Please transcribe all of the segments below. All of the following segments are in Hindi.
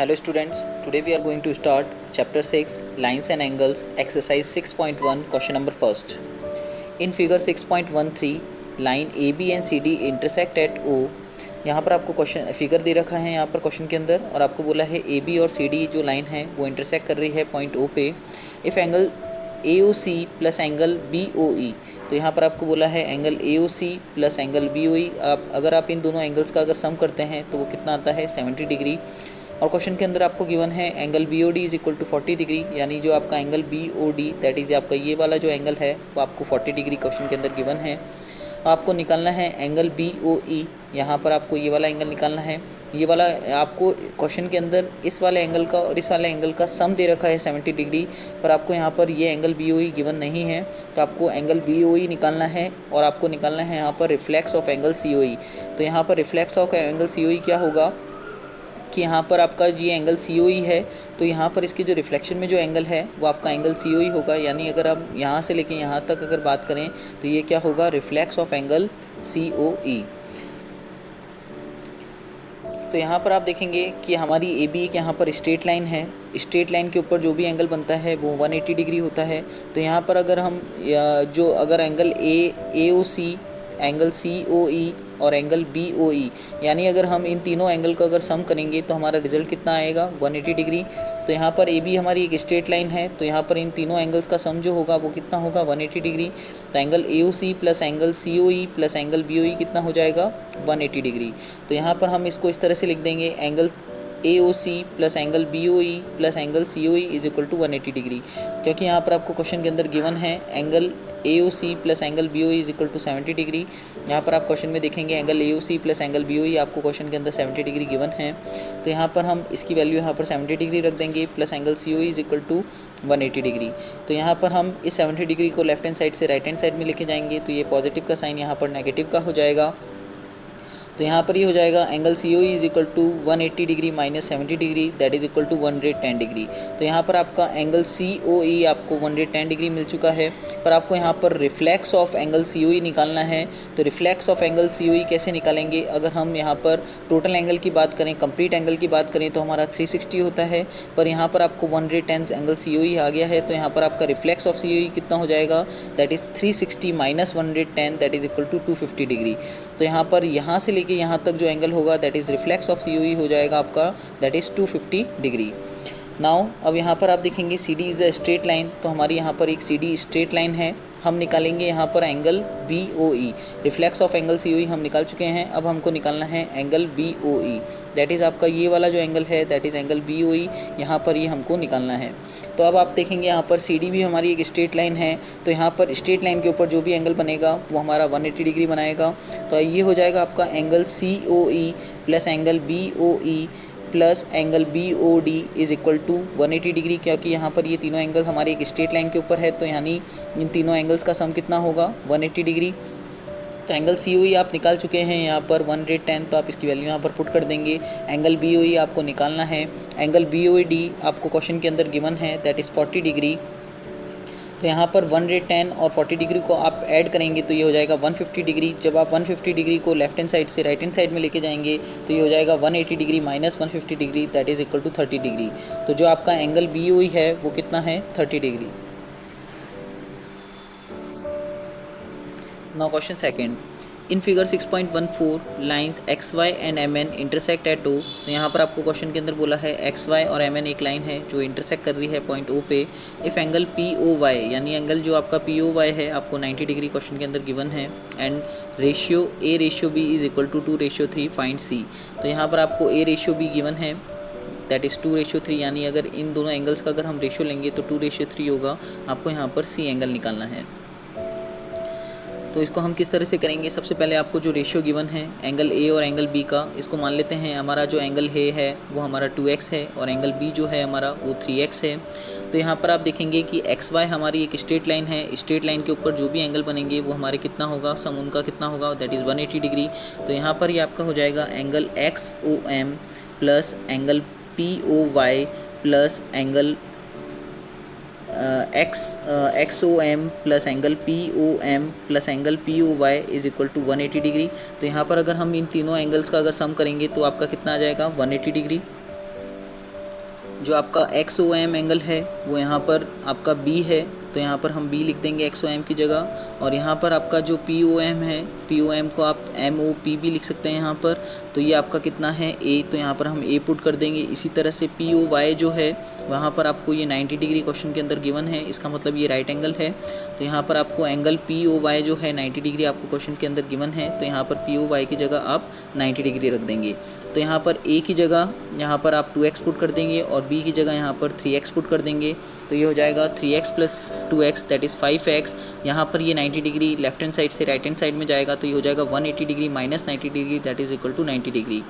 Hello students, today we are going to start chapter 6 lines and angles exercise 6.1 question number first. In figure 6.13 line AB and CD intersect at O. यहाँ पर आपको क्वेश्चन फिगर दे रखा है यहाँ पर क्वेश्चन के अंदर और आपको बोला है AB और CD जो लाइन है वो इंटरसेक्ट कर रही है पॉइंट O पे. If angle AOC plus angle BOE, तो यहाँ पर आपको बोला है angle AOC plus angle BOE, अगर आप इन दोनों एंगल्स का अगर सम करते हैं तो वो कितना आता है 70 डिग्री. और क्वेश्चन के अंदर आपको गिवन है angle BOD is equal to 40 degree, यानी जो आपका एंगल BOD दैट इज़ आपका ये वाला जो एंगल है वो आपको 40 डिग्री क्वेश्चन के अंदर गिवन है. आपको निकालना है एंगल BOE, यहाँ पर आपको ये वाला एंगल निकालना है. ये वाला आपको क्वेश्चन के अंदर इस वाले एंगल का और इस वाले एंगल का सम दे रखा है 70 डिग्री, पर आपको यहाँ पर ये एंगल BOE गिवन नहीं है, तो आपको एंगल BOE निकालना है और आपको निकालना है यहाँ पर रिफ्लेक्स ऑफ एंगल COE. तो यहाँ पर रिफ्लेक्स ऑफ एंगल COE क्या होगा कि यहाँ पर आपका ये एंगल COE है, तो यहाँ पर इसके जो रिफ्लेक्शन में जो एंगल है वो आपका एंगल COE होगा. यानी अगर आप यहाँ से लेके यहाँ तक अगर बात करें तो ये क्या होगा, रिफ्लेक्स ऑफ एंगल COE. तो यहाँ पर आप देखेंगे कि हमारी AB एक यहाँ पर स्ट्रेट लाइन है, स्ट्रेट लाइन के ऊपर जो भी एंगल बनता है वो 180 डिग्री होता है. तो यहाँ पर अगर हम अगर एंगल AOC, एंगल COE और एंगल BOE, यानी अगर हम इन तीनों एंगल का अगर सम करेंगे तो हमारा रिजल्ट कितना आएगा 180 डिग्री. तो यहाँ पर AB हमारी एक स्ट्रेट लाइन है, तो यहाँ पर इन तीनों एंगल्स का सम जो होगा वो कितना होगा 180 डिग्री. तो angle AOC plus angle COE plus angle BOE कितना हो जाएगा 180 डिग्री. तो यहाँ पर हम इसको इस तरह से लिख देंगे angle AOC plus angle BOE plus angle COE is equal to 180 degree, क्योंकि यहाँ पर आपको क्वेश्चन के अंदर गिवन है angle AOC plus angle BOE is equal to 70 degree. यहाँ पर आप क्वेश्चन में देखेंगे angle AOC plus angle BOE आपको क्वेश्चन के अंदर 70 डिग्री गिवन है, तो यहाँ पर हम इसकी वैल्यू यहाँ पर 70 डिग्री रख देंगे plus angle COE is equal to 180 degree. तो यहाँ पर हम इस 70 डिग्री को लेफ्ट हैंड साइड से राइट हैंड साइड में लेके जाएंगे, तो ये पॉजिटिव का साइन यहाँ पर नेगेटिव का हो जाएगा. तो यहाँ पर ये हो जाएगा angle COE is equal to 180 degree minus 70 degree that is equal to 110 degree. तो यहाँ पर आपका एंगल COE आपको 110 डिग्री मिल चुका है, पर आपको यहाँ पर रिफ्लेक्स ऑफ एंगल COE निकालना है. तो रिफ्लेक्स ऑफ एंगल COE कैसे निकालेंगे, अगर हम यहाँ पर टोटल एंगल की बात करें, कंप्लीट एंगल की बात करें तो हमारा 360 होता है, पर यहाँ पर आपको 110 एंगल COE आ गया है, तो यहाँ पर आपका रिफ्लेक्स ऑफ COE कितना हो जाएगा that is 360 minus 110 that is equal to 250 degree. तो यहाँ पर यहाँ से लेके यहाँ तक जो एंगल होगा that is reflex of COE हो जाएगा आपका दैट इज़ 250 डिग्री. नाउ अब यहाँ पर आप देखेंगे CD is a straight line, तो हमारी यहाँ पर एक CD स्ट्रेट लाइन है. हम निकालेंगे यहाँ पर angle BOE, reflex of angle COE हम निकाल चुके हैं, अब हमको निकालना है एंगल BOE दैट इज़ आपका ये वाला जो एंगल है दैट इज़ एंगल BOE, यहाँ पर ये हमको निकालना है. तो अब आप देखेंगे यहाँ पर CD भी हमारी एक स्ट्रेट लाइन है, तो यहाँ पर स्ट्रेट लाइन के ऊपर जो भी एंगल बनेगा वो हमारा 180 डिग्री बनाएगा. तो ये हो जाएगा आपका angle COE plus angle BOE plus angle BOD is equal to 180 degree, क्योंकि यहाँ पर ये तीनों एंगल हमारे एक स्ट्रेट लाइन के ऊपर है, तो यानी इन तीनों एंगल्स का सम कितना होगा 180 डिग्री. तो एंगल COE आप निकाल चुके हैं यहाँ पर 110, तो आप इसकी वैल्यू यहाँ पर पुट कर देंगे. एंगल BOE आपको निकालना है, एंगल BOD आपको क्वेश्चन के अंदर गिवन है दैट इज़ 40 डिग्री. तो यहाँ पर 110 और 40 डिग्री को आप ऐड करेंगे तो ये हो जाएगा 150 डिग्री. जब आप 150 डिग्री को लेफ्ट हैंड साइड से राइट हैंड साइड में लेके जाएंगे तो ये हो जाएगा 180 degree minus 150 degree that is equal to 30 degree. तो जो आपका एंगल BOE है वो कितना है 30 degree. Now question second. In figure 6.14 lines XY and MN intersect at O. तो यहाँ पर आपको क्वेश्चन के अंदर बोला है XY और MN एक लाइन है जो इंटरसेक्ट कर रही है पॉइंट O पे. इफ़ एंगल POY, यानी एंगल जो आपका POY है आपको 90 डिग्री क्वेश्चन के अंदर गिवन है, and ratio A/B is equal to 2/3 find C. तो यहाँ पर आपको A/B गिवन है दैट इज़ 2/3, यानी अगर इन दोनों एंगल्स का अगर हम रेशियो लेंगे तो 2/3 होगा. आपको यहाँ पर C एंगल निकालना है. तो इसको हम किस तरह से करेंगे, सबसे पहले आपको जो रेशियो गिवन है एंगल A और एंगल B का, इसको मान लेते हैं हमारा जो एंगल A है वो हमारा 2x है और एंगल B जो है हमारा वो 3x है. तो यहाँ पर आप देखेंगे कि XY हमारी एक स्ट्रेट लाइन है, स्ट्रेट लाइन के ऊपर जो भी एंगल बनेंगे वो हमारे कितना होगा, सम उनका कितना होगा दैट इज़ 180 डिग्री. तो यहाँ पर ये आपका हो जाएगा angle XOM plus angle POY plus angle XOM plus angle POM plus angle POY is equal to 180 degree. तो यहाँ पर अगर हम इन तीनों एंगल्स का अगर सम करेंगे तो आपका कितना आ जाएगा 180 डिग्री. जो आपका XOM एंगल है वो यहाँ पर आपका B है, तो यहाँ पर हम B लिख देंगे XOM की जगह। और यहाँ पर आपका जो POM है, POM को आप MOP भी लिख सकते हैं यहाँ पर। तो ये आपका कितना है A, तो यहाँ पर हम A पुट कर देंगे। इसी तरह से POY जो है वहाँ पर आपको ये 90 डिग्री क्वेश्चन के अंदर गिवन है, इसका मतलब ये राइट एंगल है। तो यहाँ पर आपको एंगल POY जो है 90 डिग्री आपको क्वेश्चन के अंदर गिवन है, तो यहाँ पर POY की जगह आप 90 डिग्री रख देंगे। तो यहाँ पर A की जगह यहाँ पर आप 2x पुट कर देंगे और B की जगह यहाँ पर 3x पुट कर देंगे। तो ये हो जाएगा 3x + 2x that is 5x। यहाँ पर ये 90 डिग्री लेफ्ट हैंड साइड से राइट हैंड साइड में जाएगा, तो ये हो जाएगा 180 degree minus 90 degree that is equal to 90 degree.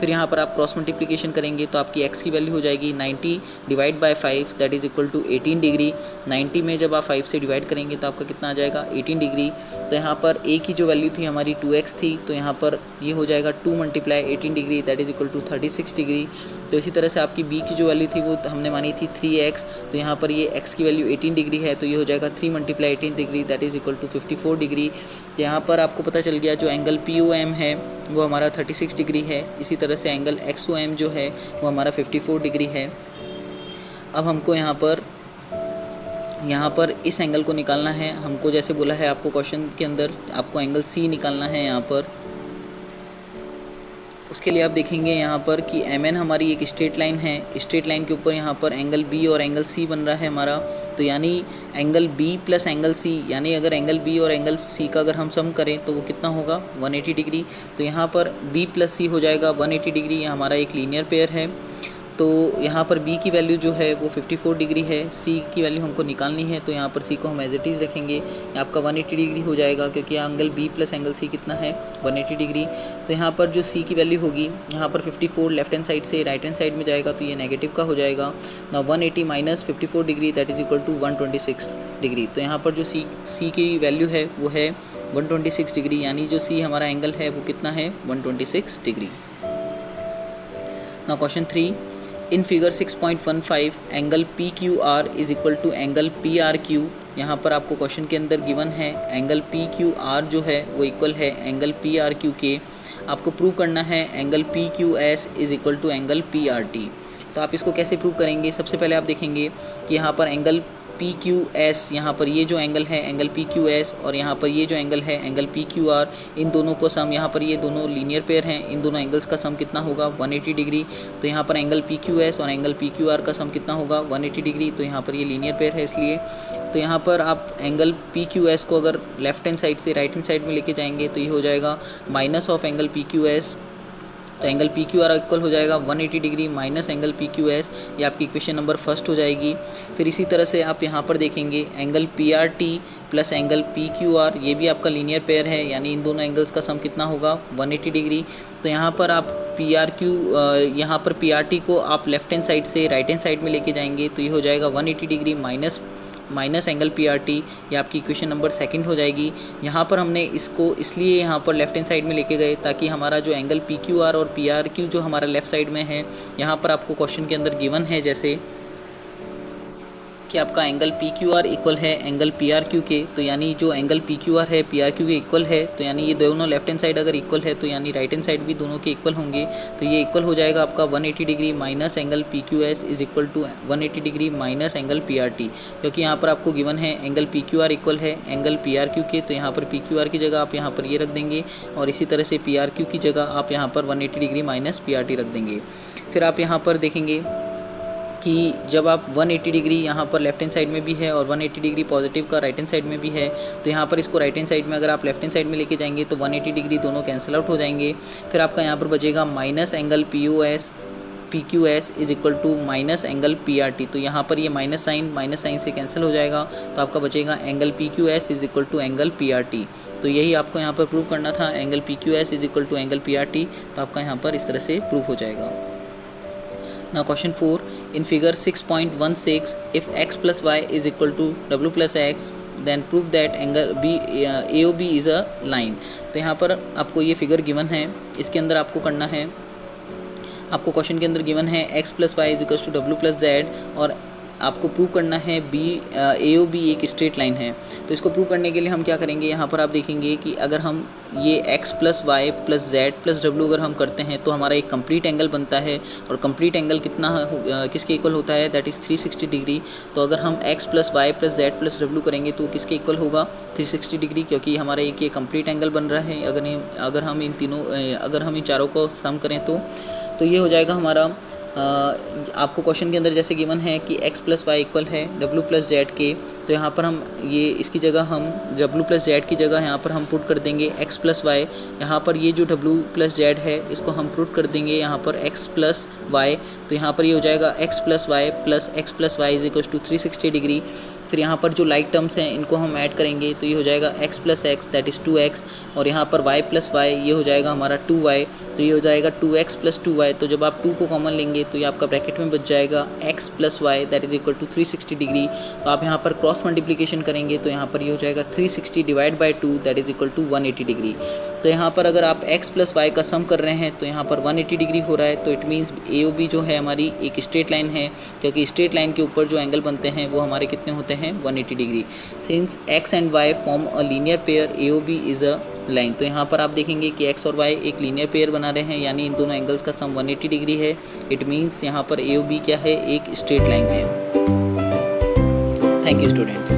फिर यहाँ पर आप क्रॉस मल्टीप्लिकेशन करेंगे तो आपकी x की वैल्यू हो जाएगी 90 divide by 5 that is equal to 18 degree. 90 में जब आप 5 से डिवाइड करेंगे तो आपका कितना आ जाएगा 18 डिग्री। तो यहाँ पर a की जो वैल्यू थी हमारी 2x थी, तो यहाँ पर ये हो जाएगा 2 × 18 degree that is equal to 36 degree. तो इसी तरह से आपकी b की जो वैल्यू थी वो हमने मानी थी 3x, तो यहाँ पर ये x की वैल्यू 18 डिग्री है, तो ये हो जाएगा 3 × 18 degree that is equal to 54 degree. तो यहाँ पर आपको पता चल गया जो एंगल POM है वो हमारा 36 डिग्री है। इसी तरह से एंगल XOM जो है वो हमारा 54 डिग्री है। अब हमको यहाँ पर इस एंगल को निकालना है। हमको जैसे बोला है आपको क्वेश्चन के अंदर आपको एंगल C निकालना है यहाँ पर। उसके लिए आप देखेंगे यहाँ पर कि MN हमारी एक स्ट्रेट लाइन है, स्ट्रेट लाइन के ऊपर यहाँ पर एंगल B और एंगल C बन रहा है हमारा। तो यानी angle B plus angle C, यानी अगर एंगल B और एंगल C का अगर हम सम करें तो वो कितना होगा 180 डिग्री। तो यहाँ पर B प्लस C हो जाएगा 180 डिग्री, ये हमारा एक लीनियर पेयर है। तो यहाँ पर B की वैल्यू जो है वो 54 डिग्री है, C की वैल्यू हमको निकालनी है, तो यहाँ पर C को हम एज इट इज़ रखेंगे। आपका 180 डिग्री हो जाएगा क्योंकि angle B plus angle C कितना है 180 डिग्री। तो यहाँ पर जो C की वैल्यू होगी यहाँ पर 54 लेफ्ट हैंड साइड से राइट हैंड साइड में जाएगा, तो ये नेगेटिव का हो जाएगा ना। 180 minus 54 degree that is equal to 126 degree. तो यहाँ पर जो C की वैल्यू है वो है 126 डिग्री, यानी जो C हमारा एंगल है वो कितना है 126 डिग्री। ना question 3, in figure 6.15 angle PQR is equal to angle PRQ। यहाँ पर आपको क्वेश्चन के अंदर गिवन है एंगल PQR जो है वो इक्वल है एंगल PRQ के। आपको प्रूव करना है angle PQS is equal to angle PRT। तो आप इसको कैसे प्रूव करेंगे? सबसे पहले आप देखेंगे कि यहाँ पर एंगल PQS, यहाँ पर ये जो एंगल है एंगल PQS और यहाँ पर ये जो एंगल है एंगल PQR, इन दोनों को सम, यहाँ पर ये दोनों लीनियर पेयर हैं, इन दोनों एंगल्स का सम कितना होगा 180 डिग्री। तो यहाँ पर एंगल PQS और एंगल PQR का सम कितना होगा 180 डिग्री। तो यहाँ पर ये लीनियर पेयर है इसलिए। तो यहाँ पर आप एंगल PQS को अगर लेफ्ट हैंड साइड से राइट हैंड साइड में लेके जाएंगे तो ये हो जाएगा माइनस ऑफ एंगल PQS। तो एंगल PQR इक्वल हो जाएगा 180 डिग्री माइनस एंगल PQS। ये आपकी इक्वेशन नंबर फर्स्ट हो जाएगी। फिर इसी तरह से आप यहाँ पर देखेंगे angle PRT plus angle PQR, ये भी आपका लीनियर पेयर है, यानी इन दोनों एंगल्स का सम कितना होगा 180 डिग्री। तो यहाँ पर आप यहाँ पर PRT को आप लेफ्ट हैंड साइड से राइट हैंड साइड में लेके जाएंगे तो ये हो जाएगा 180 डिग्री माइनस एंगल PRT। ये आपकी इक्वेशन नंबर सेकंड हो जाएगी। यहाँ पर हमने इसको इसलिए यहाँ पर लेफ्ट हैंड साइड में लेके गए ताकि हमारा जो एंगल PQR और PRQ जो हमारा लेफ़्ट साइड में है, यहाँ पर आपको क्वेश्चन के अंदर गिवन है जैसे कि आपका एंगल PQR इक्वल है एंगल PRQ के। तो यानी जो एंगल PQR है PRQ के इक्वल है, तो यानी ये दोनों लेफ्ट हैंड साइड अगर इक्वल है तो यानी राइट हैंड साइड भी दोनों के इक्वल होंगे। तो ये इक्वल हो जाएगा आपका 180 degree minus angle PQS is equal to 180 degree minus angle PRT, क्योंकि यहाँ पर आपको गिवन है एंगल PQR इक्वल है एंगल PRQ के। तो यहाँ पर PQR की जगह आप यहाँ पर ये रख देंगे और इसी तरह से PRQ की जगह आप यहाँ पर 180 डिग्री माइनस PRT रख देंगे। फिर आप यहाँ पर देखेंगे कि जब आप 180 डिग्री यहाँ पर लेफ्ट हैंड साइड में भी है और 180 डिग्री पॉजिटिव का राइट हैंड साइड में भी है, तो यहाँ पर इसको राइट हैंड साइड में अगर आप लेफ्ट हैंड साइड में लेके जाएंगे तो 180 डिग्री दोनों कैंसिल आउट हो जाएंगे। फिर आपका यहाँ पर बचेगा minus angle PQS is equal to minus angle PRT। तो यहाँ पर ये माइनस साइन से कैंसिल हो जाएगा, तो आपका बचेगा angle PQS is equal to angle PRT। तो यही आपको यहाँ पर प्रूव करना था, angle PQS is equal to angle PRT। तो आपका यहाँ पर इस तरह से प्रूव हो जाएगा। Now question 4, in figure 6.16 if x plus y is equal to w plus x then prove that angle AOB is a line। तो यहाँ पर आपको ये फिगर गिवन है, इसके अंदर आपको करना है, आपको क्वेश्चन के अंदर गिवन है x plus y is equal to w plus z और आपको प्रूव करना है AOB एक स्ट्रेट लाइन है। तो इसको प्रूव करने के लिए हम क्या करेंगे, यहाँ पर आप देखेंगे कि अगर हम ये x + y + z + w अगर हम करते हैं तो हमारा एक कंप्लीट एंगल बनता है। और कंप्लीट एंगल कितना किसके इक्वल होता है, दैट इज़ 360 डिग्री। तो अगर हम x + y + z + w करेंगे तो किसके इक्वल होगा, 360 डिग्री, क्योंकि हमारा एक ये कंप्लीट एंगल बन रहा है। अगर हम इन चारों को सम करें तो ये हो जाएगा हमारा आपको क्वेश्चन के अंदर जैसे गिवन है कि x + y इक्वल है w + z के। तो यहाँ पर हम ये इसकी जगह हम w + z की जगह यहाँ पर हम पुट कर देंगे x + y। यहाँ पर ये जो w + z है इसको हम पुट कर देंगे यहाँ पर x + y। तो यहाँ पर ये हो जाएगा x + y + x + y = 360 degree. फिर यहाँ पर जो लाइक टर्म्स हैं इनको हम ऐड करेंगे तो ये हो जाएगा x + x that is 2x। और यहाँ पर y + y ये हो जाएगा हमारा 2y। तो ये हो जाएगा 2x + 2y। तो जब आप 2 को कॉमन लेंगे तो ये आपका ब्रैकेट में बच जाएगा x + y that is equal to 360 degree. तो आप यहाँ पर क्रॉस मल्टीप्लिकेशन करेंगे तो यहाँ पर ये हो जाएगा 360 / 2 that is equal to 180 degree. तो यहाँ पर अगर आप x + y का सम कर रहे हैं तो यहाँ पर 180 डिग्री हो रहा है। तो इट मीन्स AOB जो है हमारी एक स्ट्रेट लाइन है, क्योंकि स्ट्रेट लाइन के ऊपर जो एंगल बनते हैं वो हमारे कितने होते हैं, 180 degree. Since x and y form a linear pair AOB is a line. तो यहाँ पर आप देखेंगे कि x और y एक लीनियर पेयर बना रहे हैं, यानी इन दोनों एंगल्स का सम 180 डिग्री है। इट मीन्स यहाँ पर AOB क्या है, एक स्ट्रेट लाइन है। Thank you students.